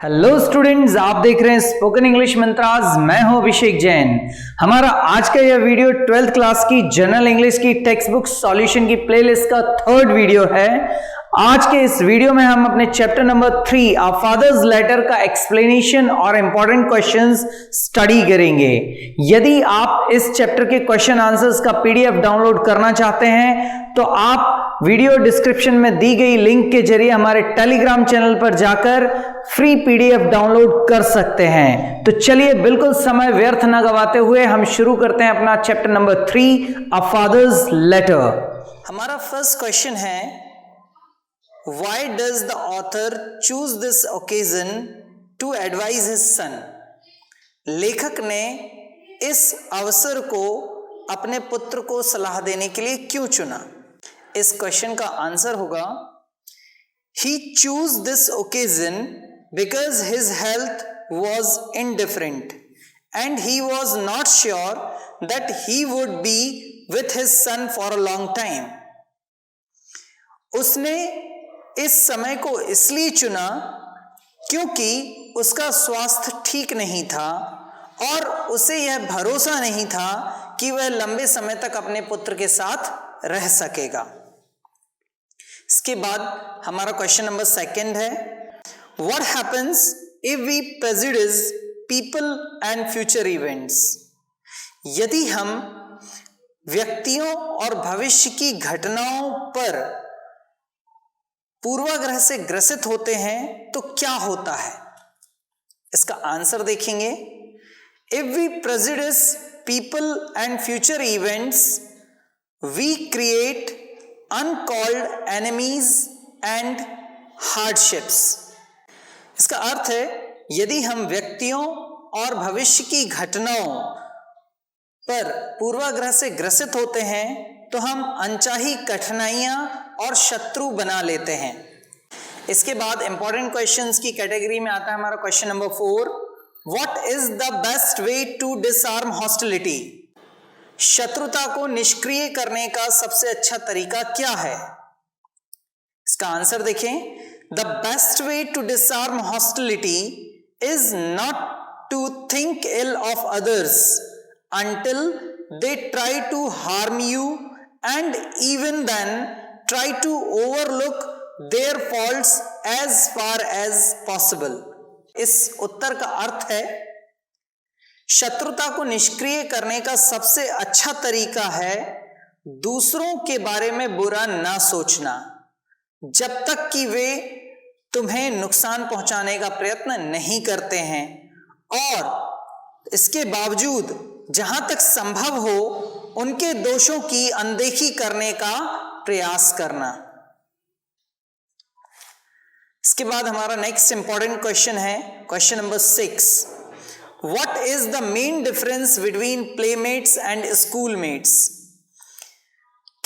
Hello students, आप देख रहे हैं स्पोकन इंग्लिश मंत्राज। मैं हूं अभिषेक जैन। हमारा आज का यह वीडियो 12th क्लास की जनरल इंग्लिश की टेक्स्ट बुक सॉल्यूशन की प्लेलिस्ट का थर्ड वीडियो है। आज के इस वीडियो में हम अपने चैप्टर नंबर 3 आ फादर्स लेटर का एक्सप्लेनेशन और इंपॉर्टेंट क्वेश्चंस स्टडी करेंगे। यदि आप इस चैप्टर के क्वेश्चन आंसर्स का पीडीएफ डाउनलोड करना चाहते हैं तो आप वीडियो डिस्क्रिप्शन में दी गई लिंक के जरिए हमारे टेलीग्राम चैनल पर जाकर फ्री पीडीएफ डाउनलोड कर सकते हैं। तो चलिए बिल्कुल समय व्यर्थ न गवाते हुए हम शुरू करते हैं अपना चैप्टर नंबर 3 अ फादर्स लेटर। हमारा फर्स्ट क्वेश्चन है, Why does the author choose this occasion to advise his son? लेखक ने इस अवसर को अपने पुत्र को सलाह देने के लिए क्यों चुना? इस क्वेश्चन का आंसर होगा, He chose this occasion because his health was indifferent and he was not sure that he would be with his son for a long time. उसने इस समय को इसलिए चुना क्योंकि उसका स्वास्थ्य ठीक नहीं था और उसे यह भरोसा नहीं था कि वह लंबे समय तक अपने पुत्र के साथ रह सकेगा। इसके बाद हमारा क्वेश्चन नंबर 2 है, what happens if we prejudice people and future events? यदि हम व्यक्तियों और भविष्य की घटनाओं पर पूर्वाग्रह से ग्रसित होते हैं तो क्या होता है? इसका आंसर देखेंगे, if we prejudice people and future events we create uncalled enemies and hardships. इसका अर्थ है, यदि हम व्यक्तियों और भविष्य की घटनाओं पर पूर्वाग्रह से ग्रसित होते हैं तो हम अनचाही कठिनाइयां और शत्रु बना लेते हैं। इसके बाद इंपॉर्टेंट क्वेश्चंस की कैटेगरी में आता है हमारा question number 4, what is the best way to disarm hostility? शत्रुता को निष्क्रिय करने का सबसे अच्छा तरीका क्या है? इसका आंसर देखें, the best way to disarm hostility is not to think ill of others until they try to harm you and even then try to overlook their faults as far as possible. इस उत्तर का अर्थ है, शत्रुता को निष्क्रिय करने का सबसे अच्छा तरीका है दूसरों के बारे में बुरा ना सोचना जब तक कि वे तुम्हें नुकसान पहुंचाने का प्रयत्न नहीं करते हैं, और इसके बावजूद जहां तक संभव हो उनके दोषों की अनदेखी करने का प्रयास करना। इसके बाद हमारा नेक्स्ट इंपॉर्टेंट क्वेश्चन है question number 6, what is the main difference between playmates and schoolmates?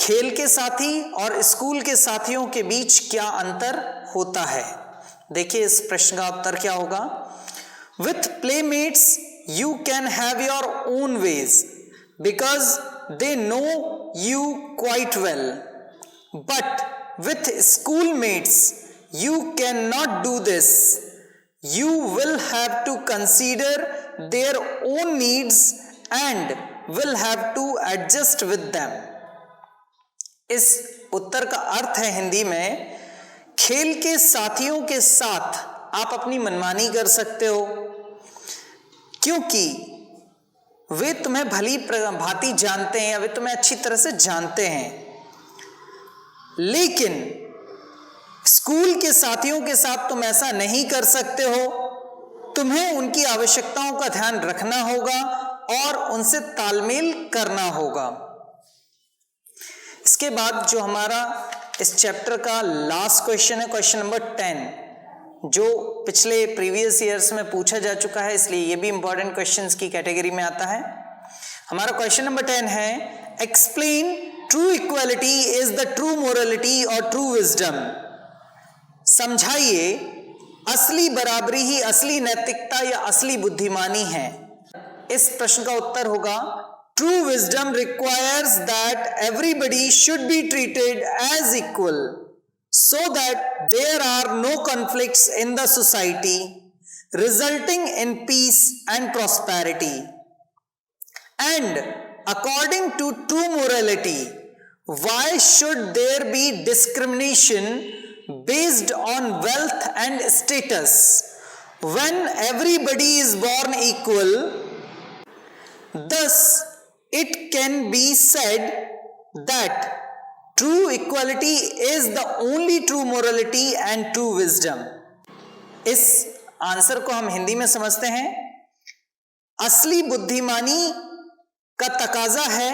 खेल के साथी और स्कूल के साथियों के बीच क्या अंतर होता है? देखिए इस प्रश्न का उत्तर क्या होगा, with playmates you can have your own ways because they know you quite well, but with schoolmates you cannot do this. You will have to consider their own needs and will have to adjust with them. इस उत्तर का अर्थ है हिंदी में, खेल के साथियों के साथ आप अपनी मनमानी कर सकते हो क्योंकि वे तुम्हें भली भांति जानते हैं या वे तुम्हें अच्छी तरह से जानते हैं, लेकिन स्कूल के साथियों के साथ तुम ऐसा नहीं कर सकते हो। तुम्हें उनकी आवश्यकताओं का ध्यान रखना होगा और उनसे तालमेल करना होगा। इसके बाद जो हमारा इस चैप्टर का लास्ट क्वेश्चन है, क्वेश्चन नंबर 10, जो पिछले प्रीवियस ईयर्स में पूछा जा चुका है, इसलिए ये भी इंपॉर्टेंट क्वेश्चंस की कैटेगरी में आता है। हमारा क्वेश्चन नंबर 10 है, explain true equality is the true morality और ट्रू विजडम। समझाइए असली बराबरी ही असली नैतिकता या असली बुद्धिमानी है। इस प्रश्न का उत्तर होगा, true wisdom requires that everybody should be treated as equal so that there are no conflicts in the society resulting in peace and prosperity. And according to true morality, why should there be discrimination based on wealth and status when everybody is born equal? Thus, it can be said that true equality is the only true morality and true wisdom. इस answer को हम हिंदी में समझते हैं, असली बुद्धिमानी का तकाजा है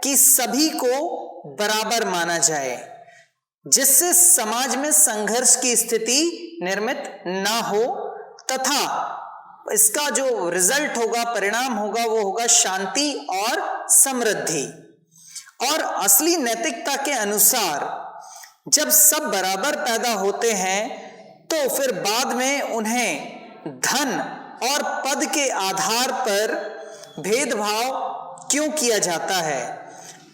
कि सभी को बराबर माना जाए, जिससे समाज में संघर्ष की स्थिति निर्मित ना हो तथा इसका जो रिजल्ट होगा, परिणाम होगा, वो होगा शांति और समृद्धि। और असली नैतिकता के अनुसार जब सब बराबर पैदा होते हैं तो फिर बाद में उन्हें धन और पद के आधार पर भेदभाव क्यों किया जाता है?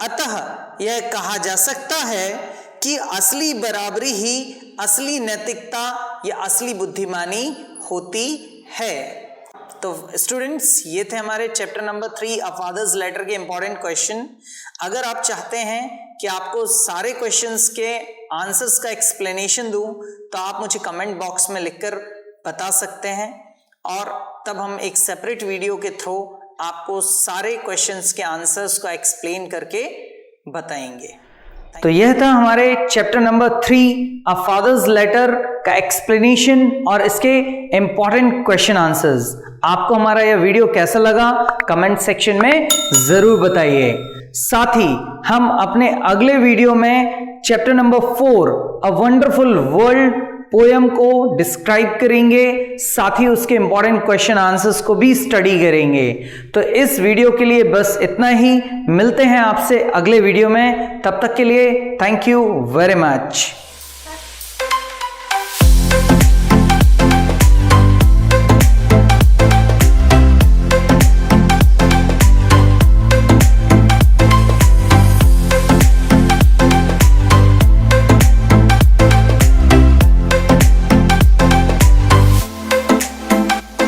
अतः यह कहा जा सकता है कि असली बराबरी ही असली नैतिकता या असली बुद्धिमानी होती है। तो स्टूडेंट्स, ये थे हमारे चैप्टर नंबर 3 अ फादर्स लेटर के इंपॉर्टेंट क्वेश्चन। अगर आप चाहते हैं कि आपको सारे क्वेश्चंस के आंसर्स का एक्सप्लेनेशन दूं तो आप मुझे कमेंट बॉक्स में लिखकर बता सकते हैं और तब हम एक सेपरेट वीडियो के थ्रू आपको सारे क्वेश्चंस के आंसर्स को एक्सप्लेन करके बताएंगे। तो यह था हमारे चैप्टर नंबर 3 अ फादर्स लेटर का एक्सप्लेनेशन और इसके इंपॉर्टेंट क्वेश्चन आंसर्स। आपको हमारा यह वीडियो कैसा लगा कमेंट सेक्शन में जरूर बताइए। साथ ही हम अपने अगले वीडियो में chapter number 4 a wonderful world poem को डिस्क्राइब करेंगे, साथ ही उसके इंपॉर्टेंट क्वेश्चन आंसर्स को भी स्टडी करेंगे। तो इस वीडियो के लिए बस इतना ही, मिलते हैं आपसे अगले वीडियो में, तब तक के लिए थैंक यू वेरी मच।